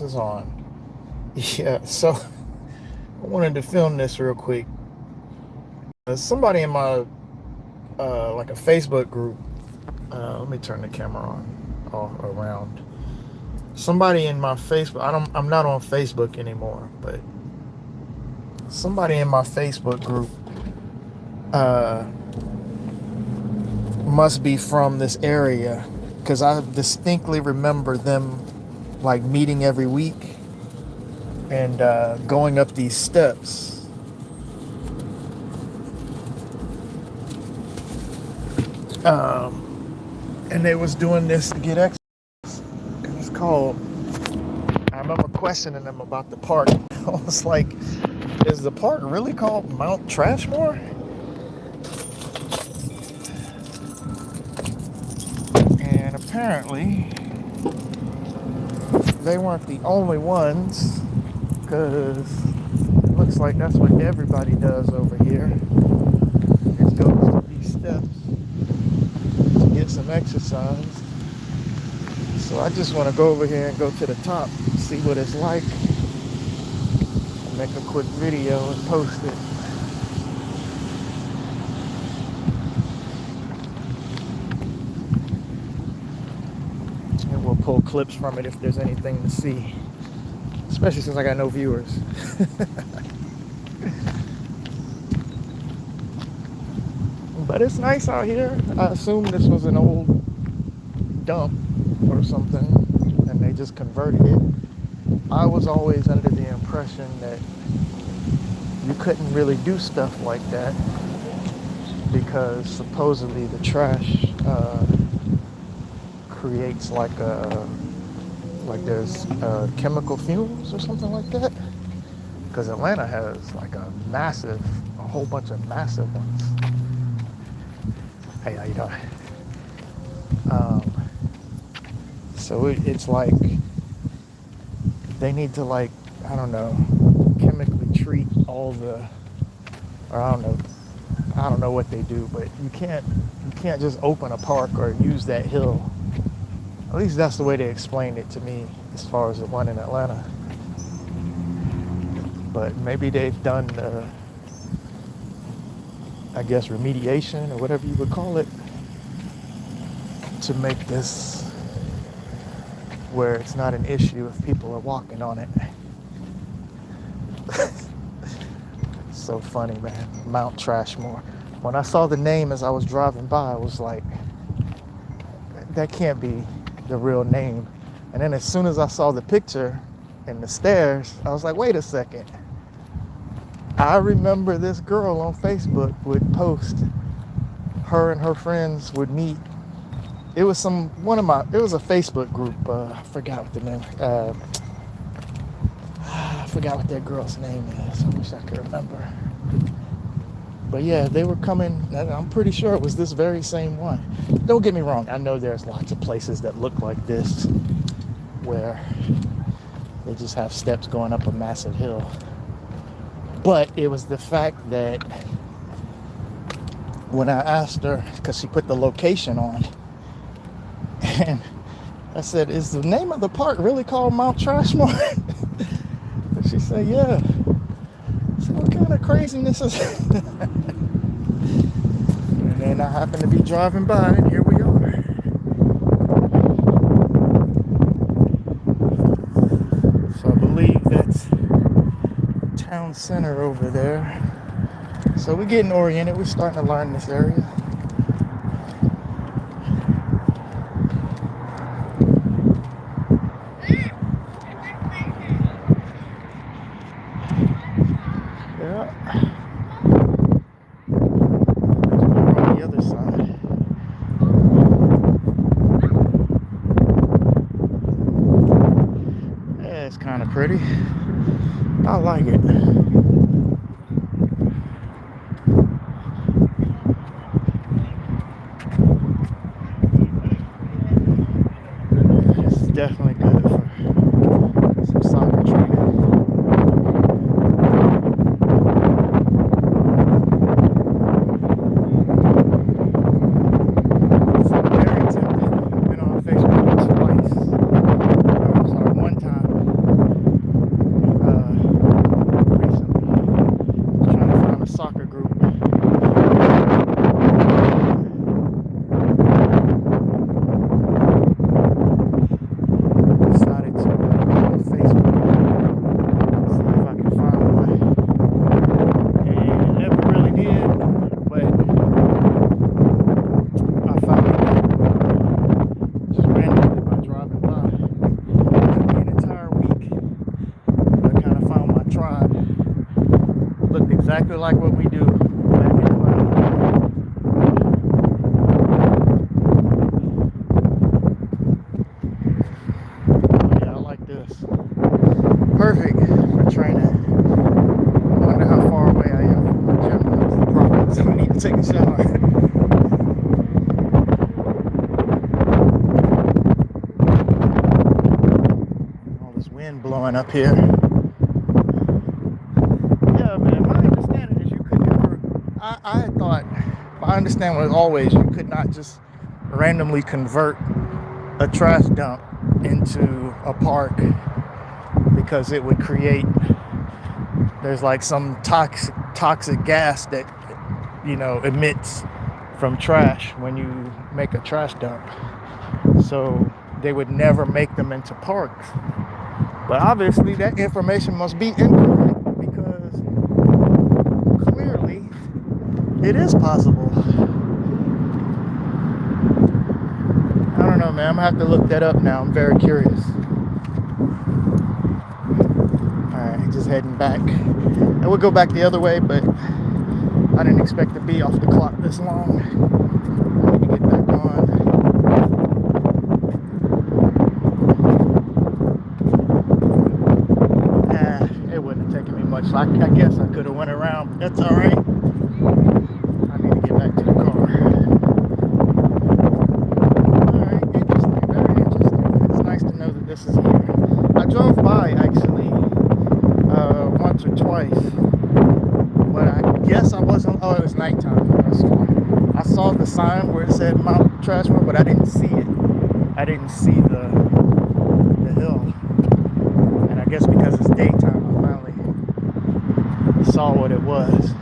Is on. Yeah, so I wanted to film this real quick. Somebody in my like a Facebook group. Let me turn the camera on all around. Somebody in my Facebook. I'm not on Facebook anymore, but somebody in my Facebook group uh, must be from this area because I distinctly remember them like meeting every week and going up these steps. And they was doing this to get exercise. And it's called. I remember questioning them about the park. I was like, "Is the park really called Mount Trashmore?" And apparently, they weren't the only ones, because it looks like that's what everybody does over here. It goes to these steps to get some exercise. So I just want to go over here and go to the top, see what it's like, make a quick video and post it. And we'll pull clips from it if there's anything to see, especially since I got no viewers. But it's nice out here. I assume this was an old dump or something and they just converted it. I was always under the impression that you couldn't really do stuff like that because supposedly the trash creates like there's chemical fumes or something like that, because Atlanta has like a whole bunch of massive ones. Hey, how you doing? So it's like they need to, like, I don't know, chemically treat all the, or I don't know what they do, but you can't just open a park or use that hill. At least that's the way they explained it to me as far as the one in Atlanta. But maybe they've done the, I guess, remediation or whatever you would call it to make this where it's not an issue if people are walking on it. So funny, man. Mount Trashmore. When I saw the name as I was driving by, I was like, that can't be the real name. And then as soon as I saw the picture and the stairs, I was like, wait a second. I remember this girl on Facebook would post, her and her friends would meet. It was it was a Facebook group. I forgot what the name, I forgot what that girl's name is. I wish I could remember. But yeah, they were coming. I'm pretty sure it was this very same one. Don't get me wrong. I know there's lots of places that look like this where they just have steps going up a massive hill. But it was the fact that when I asked her, because she put the location on, and I said, "Is the name of the park really called Mount Trashmore?" And she said, "Yeah." I said, "What kind of craziness is that?" And then I happened to be driving by, and here we are. So I believe that's town center over there. So we're getting oriented. We're starting to learn this area. Yeah. On the other side. Yeah, it's kind of pretty. I like it. It's definitely good for some soccer training. So very tempted. I've been on Facebook twice. I'm sorry, one time. exactly like what we do back in the mountains. Yeah, I like this. Perfect for training. I wonder how far away I am from my gym. That's the problem. So I need to take a shower. All this wind blowing up here. Yeah, man. My understanding is you could never. I had thought. My understanding was always you could not just randomly convert a trash dump into a park because it would create. There's like some toxic gas that emits from trash when you make a trash dump. So they would never make them into parks. But obviously that information must be incorrect because clearly it is possible. I don't know, man. I'm gonna have to look that up now. I'm very curious. Alright, just heading back. And we'll go back the other way, but I didn't expect to be off the clock this long. I need to get back on. It wouldn't have taken me much. I guess I could have went around, but that's alright. I need to get back to the car. Alright, interesting, very interesting. It's nice to know that this is here. I drove by actually once or twice, but I guess I wasn't. Oh, it was nighttime. I saw the sign where it said Mount Trashmore, but I didn't see it. I didn't see the hill, and I guess because it's daytime, I finally saw what it was.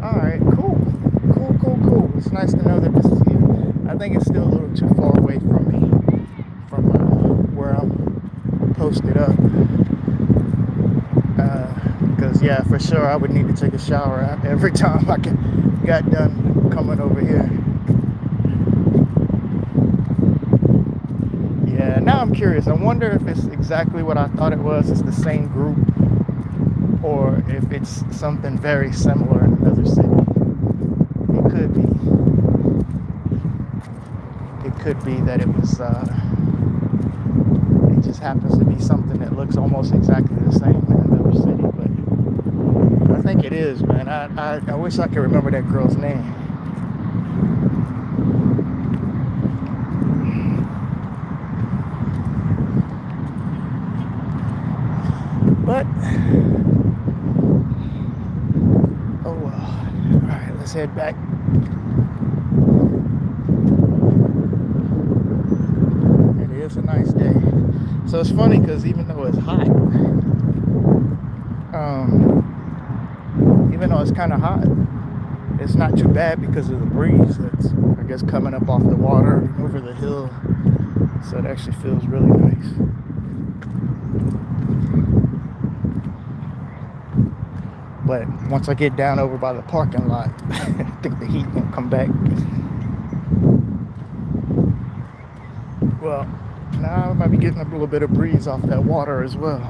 All right, cool. It's nice to know that this is here. I think it's still a little too far away from me, from where I'm posted up. Because yeah, for sure I would need to take a shower every time I got done coming over here. Yeah, now I'm curious. I wonder if it's exactly what I thought it was. It's the same group, or if it's something very similar in another city. It could be. It could be that it was. It just happens to be something that looks almost exactly the same in another city, but I think it is, man. I wish I could remember that girl's name. But oh well. All right, let's head back. It is a nice day. So it's funny because even though it's hot, even though it's kind of hot, it's not too bad because of the breeze that's, I guess, coming up off the water and over the hill. So it actually feels really nice. But once I get down over by the parking lot, I think the heat won't come back. Well, now I might be getting a little bit of breeze off that water as well.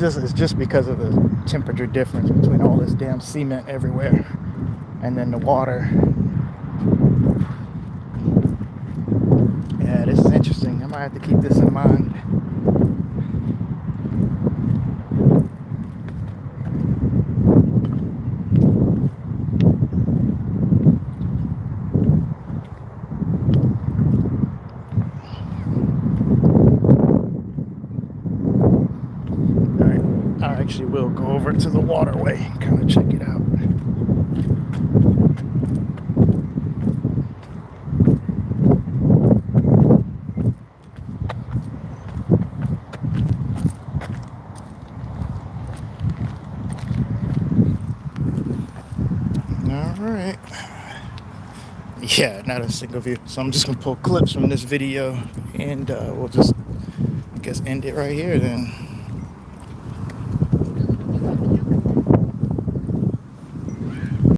It's just because of the temperature difference between all this damn cement everywhere and then the water. Yeah, this is interesting. I might have to keep this in mind. Actually will go over to the waterway and kind of check it out. All right. Yeah, not a single view. So I'm just gonna pull clips from this video and we'll just, I guess, end it right here then.